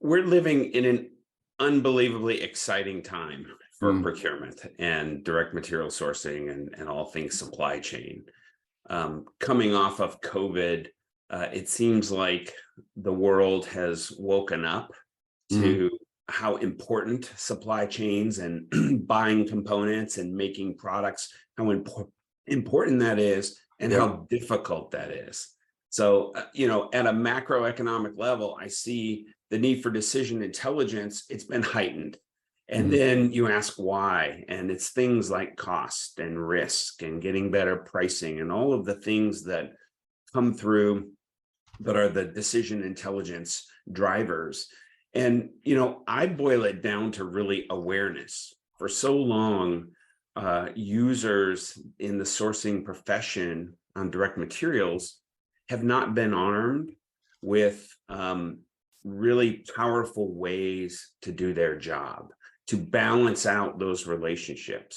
we're living in an unbelievably exciting time for Mm. procurement and direct material sourcing and all things supply chain. Coming off of COVID, it seems like the world has woken up Mm. to how important supply chains and buying components and making products, how important that is, and Yep. how difficult that is. So, at a macroeconomic level, I see the need for decision intelligence. It's been heightened. And Mm. then you ask why, and it's things like cost and risk and getting better pricing and all of the things that come through that are the decision intelligence drivers. And, I boil it down to really awareness. For so long, users in the sourcing profession on direct materials have not been armed with really powerful ways to do their job, to balance out those relationships.